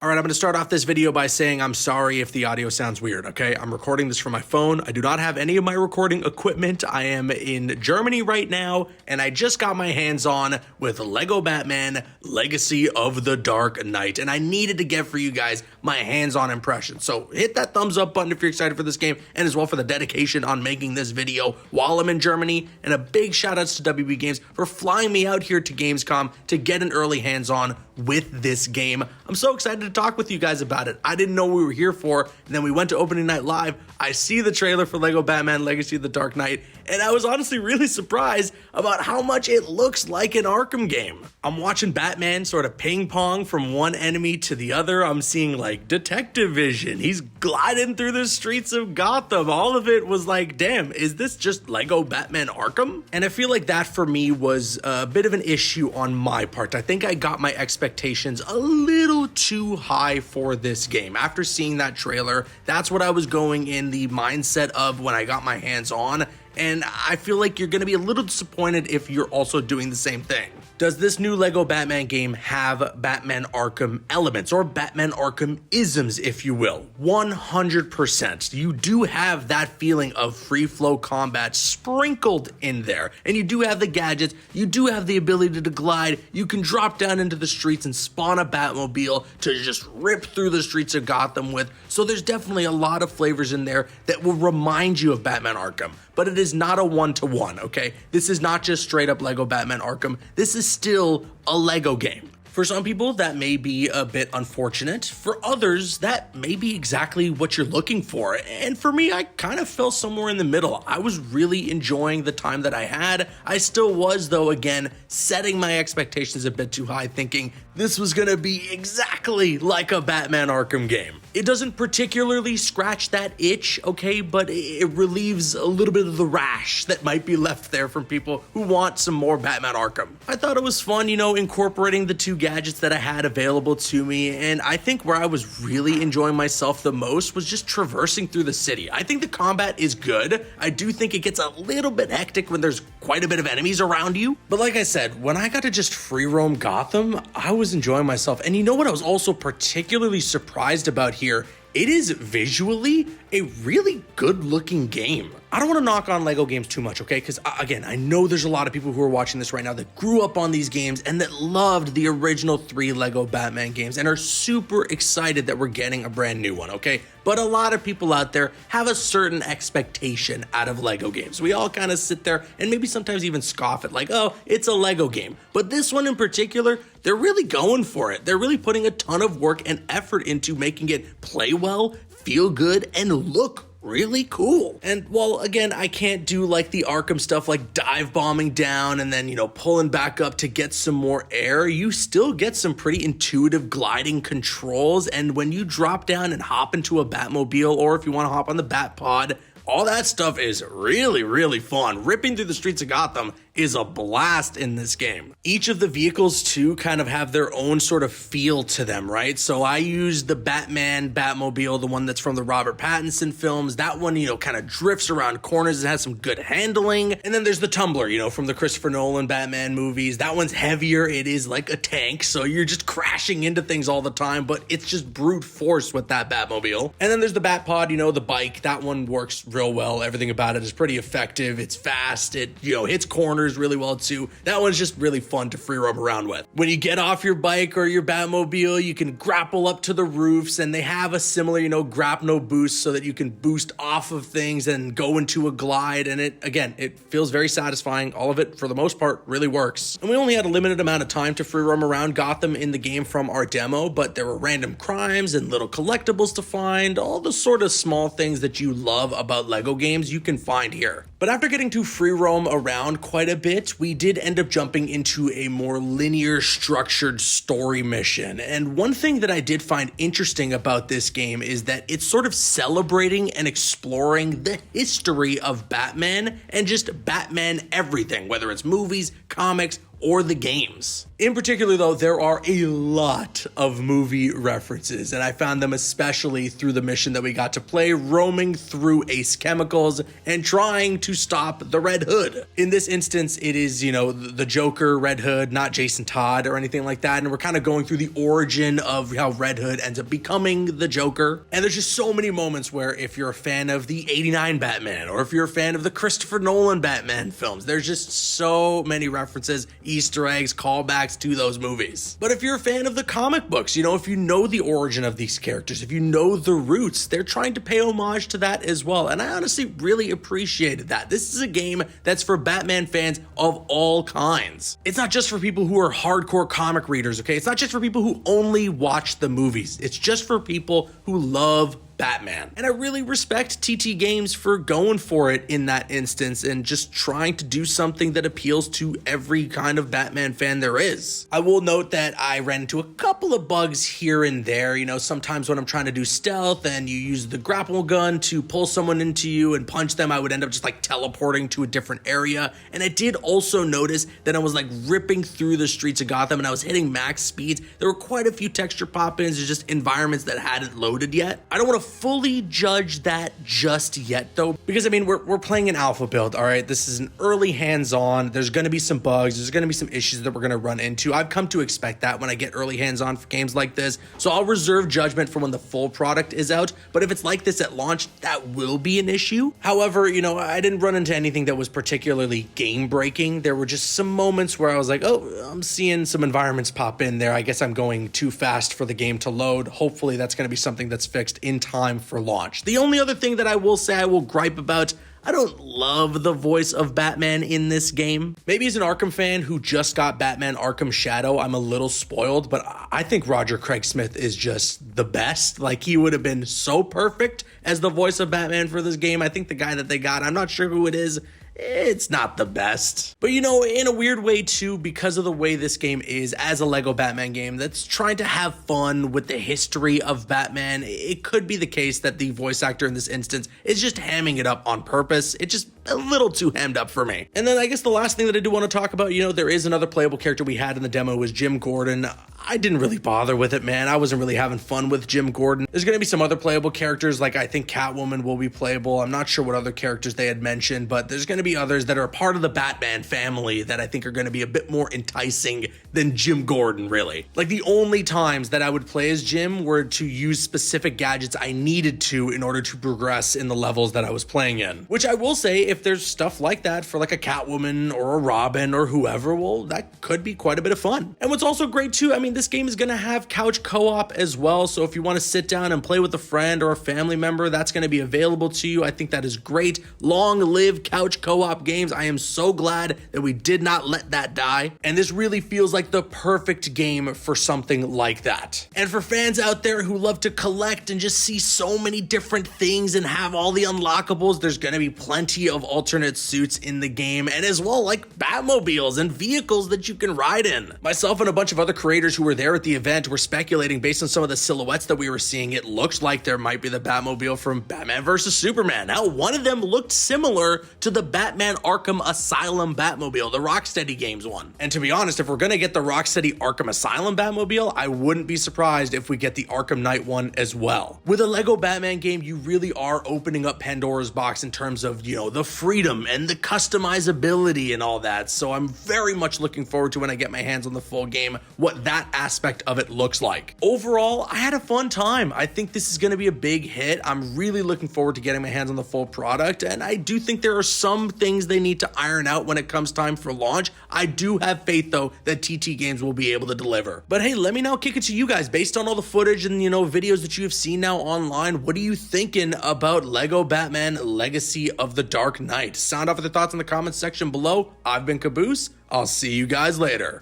All right, I'm going to start off this video by saying I'm sorry if the audio sounds weird, okay? I'm recording this from my phone. I do not have any of my recording equipment. I am in Germany right now, and I just got my hands on with Lego Batman Legacy of the Dark Knight, and I needed to get for you guys my hands-on impression. So hit that thumbs up button if you're excited for this game, and as well for the dedication on making this video while I'm in Germany. And a big shout outs to WB Games for flying me out here to Gamescom to get an early hands-on with this game. I'm so excited to talk with you guys about it. I didn't know what we were here for, and then we went to opening night live. I see the trailer for Lego Batman Legacy of the Dark Knight, and I was honestly really surprised about how much it looks like an Arkham game. I'm watching Batman sort of ping pong from one enemy to the other. I'm seeing like detective vision. He's gliding through the streets of Gotham. All of it was like, damn, is this just Lego Batman Arkham? And I feel like that for me was a bit of an issue on my part. I think I got my expectations a little too high for this game. After seeing that trailer, that's what I was going in the mindset of when I got my hands on. And I feel like you're going to be a little disappointed if you're also doing the same thing. Does this new Lego Batman game have Batman Arkham elements or Batman Arkham isms, if you will? 100%. You do have that feeling of free flow combat sprinkled in there. And you do have the gadgets. You do have the ability to glide. You can drop down into the streets and spawn a Batmobile to just rip through the streets of Gotham with. So there's definitely a lot of flavors in there that will remind you of Batman Arkham. But it is not a one-to-one, okay? This is not just straight up Lego Batman Arkham. This is still a Lego game. For some people, that may be a bit unfortunate. For others, that may be exactly what you're looking for. And for me, I kind of fell somewhere in the middle. I was really enjoying the time that I had. I still was, though, again, setting my expectations a bit too high, thinking this was gonna be exactly like a Batman Arkham game. It doesn't particularly scratch that itch, okay, but it relieves a little bit of the rash that might be left there from people who want some more Batman Arkham. I thought it was fun, incorporating the two gadgets that I had available to me, and I think where I was really enjoying myself the most was just traversing through the city. I think the combat is good. I do think it gets a little bit hectic when there's quite a bit of enemies around you, but like I said, when I got to just free roam Gotham, I was enjoying myself. And you know what I was also particularly surprised about here? It is visually a really good looking game. I don't want to knock on Lego games too much, okay? Because again, I know there's a lot of people who are watching this right now that grew up on these games and that loved the original 3 Lego Batman games and are super excited that we're getting a brand new one, okay? But a lot of people out there have a certain expectation out of Lego games. We all kind of sit there and maybe sometimes even scoff at like, oh, it's a Lego game. But this one in particular, they're really going for it. They're really putting a ton of work and effort into making it play well, feel good, and look really cool. And while again, I can't do like the Arkham stuff like dive bombing down and then, pulling back up to get some more air, you still get some pretty intuitive gliding controls. And when you drop down and hop into a Batmobile, or if you want to hop on the Bat Pod, all that stuff is really, really fun. Ripping through the streets of Gotham is a blast in this game. Each of the vehicles too kind of have their own sort of feel to them, right? So I use the Batman Batmobile, the one that's from the Robert Pattinson films. That one, kind of drifts around corners and has some good handling. And then there's the Tumbler, from the Christopher Nolan Batman movies. That one's heavier. It is like a tank. So you're just crashing into things all the time, but it's just brute force with that Batmobile. And then there's the Bat Pod, the bike. That one works real well. Everything about it is pretty effective. It's fast. It, hits corners really well too. That one's just really fun to free roam around with. When you get off your bike or your Batmobile, you can grapple up to the roofs, and they have a similar, grap no boost, so that you can boost off of things and go into a glide. And it feels very satisfying. All of it, for the most part, really works. And we only had a limited amount of time to free roam around Gotham in the game from our demo, but there were random crimes and little collectibles to find. All the sort of small things that you love about Lego games you can find here. But after getting to free roam around quite a bit, we did end up jumping into a more linear structured story mission. And one thing that I did find interesting about this game is that it's sort of celebrating and exploring the history of Batman and just Batman everything, whether it's movies, comics, or the games. In particular, though, there are a lot of movie references, and I found them especially through the mission that we got to play, roaming through Ace Chemicals and trying to stop the Red Hood. In this instance, it is, the Joker, Red Hood, not Jason Todd or anything like that, and we're kind of going through the origin of how Red Hood ends up becoming the Joker. And there's just so many moments where if you're a fan of the 89 Batman, or if you're a fan of the Christopher Nolan Batman films, there's just so many references, Easter eggs, callbacks to those movies. But if you're a fan of the comic books, if you know the origin of these characters, if you know the roots, they're trying to pay homage to that as well. And I honestly really appreciated that. This is a game that's for Batman fans of all kinds. It's not just for people who are hardcore comic readers, okay? It's not just for people who only watch the movies. It's just for people who love Batman. And I really respect TT Games for going for it in that instance and just trying to do something that appeals to every kind of Batman fan there is. I will note that I ran into a couple of bugs here and there. Sometimes when I'm trying to do stealth and you use the grapple gun to pull someone into you and punch them, I would end up just teleporting to a different area. And I did also notice that I was ripping through the streets of Gotham and I was hitting max speeds. There were quite a few texture pop-ins and just environments that hadn't loaded yet. I don't want to fully judge that just yet though, because we're playing an alpha build, all right? This is an early hands-on. There's going to be some bugs. There's going to be some issues that we're going to run into. I've come to expect that when I get early hands-on for games like this, so I'll reserve judgment for when the full product is out. But if it's like this at launch, that will be an issue. However, I didn't run into anything that was particularly game-breaking. There were just some moments where I was like, oh, I'm seeing some environments pop in there. I guess I'm going too fast for the game to load. Hopefully that's going to be something that's fixed in time for launch. The only other thing that I will say I will gripe about, I don't love the voice of Batman in this game. Maybe as an Arkham fan who just got Batman Arkham Shadow, I'm a little spoiled, but I think Roger Craig Smith is just the best. He would have been so perfect as the voice of Batman for this game. I think the guy that they got, I'm not sure who it is, it's not the best. But in a weird way too, because of the way this game is as a Lego Batman game that's trying to have fun with the history of Batman, it could be the case that the voice actor in this instance is just hamming it up on purpose. It's just a little too hammed up for me. And then I guess the last thing that I do want to talk about, there is another playable character we had in the demo was Jim Gordon. I didn't really bother with it, man. I wasn't really having fun with Jim Gordon. There's going to be some other playable characters, I think Catwoman will be playable. I'm not sure what other characters they had mentioned, but there's going to be others that are part of the Batman family that I think are going to be a bit more enticing than Jim Gordon, really. The only times that I would play as Jim were to use specific gadgets I needed to in order to progress in the levels that I was playing in. Which I will say, if there's stuff like that for a Catwoman or a Robin or whoever, well, that could be quite a bit of fun. And what's also great too, this game is going to have couch co-op as well, so if you want to sit down and play with a friend or a family member, that's going to be available to you. I think that is great. Long live couch co-op games. I am so glad that we did not let that die, and this really feels like the perfect game for something like that. And for fans out there who love to collect and just see so many different things and have all the unlockables, there's going to be plenty of alternate suits in the game, and as well Batmobiles and vehicles that you can ride in. Myself and a bunch of other creators who were there at the event were speculating based on some of the silhouettes that we were seeing. It looked like there might be the Batmobile from Batman vs. Superman. Now, one of them looked similar to the Batman Arkham Asylum Batmobile, the Rocksteady Games one. And to be honest, if we're gonna get the Rocksteady Arkham Asylum Batmobile, I wouldn't be surprised if we get the Arkham Knight one as well. With a Lego Batman game, you really are opening up Pandora's box in terms of, the freedom and the customizability and all that. So I'm very much looking forward to when I get my hands on the full game, what that aspect of it looks like. Overall, I had a fun time. I think this is going to be a big hit. I'm really looking forward to getting my hands on the full product, and I do think there are some things they need to iron out when it comes time for launch. I do have faith, though, that TT Games will be able to deliver. But hey, let me now kick it to you guys. Based on all the footage and, videos that you have seen now online, what are you thinking about Lego Batman Legacy of the Dark Knight? Sound off with your thoughts in the comments section below. I've been Caboose. I'll see you guys later.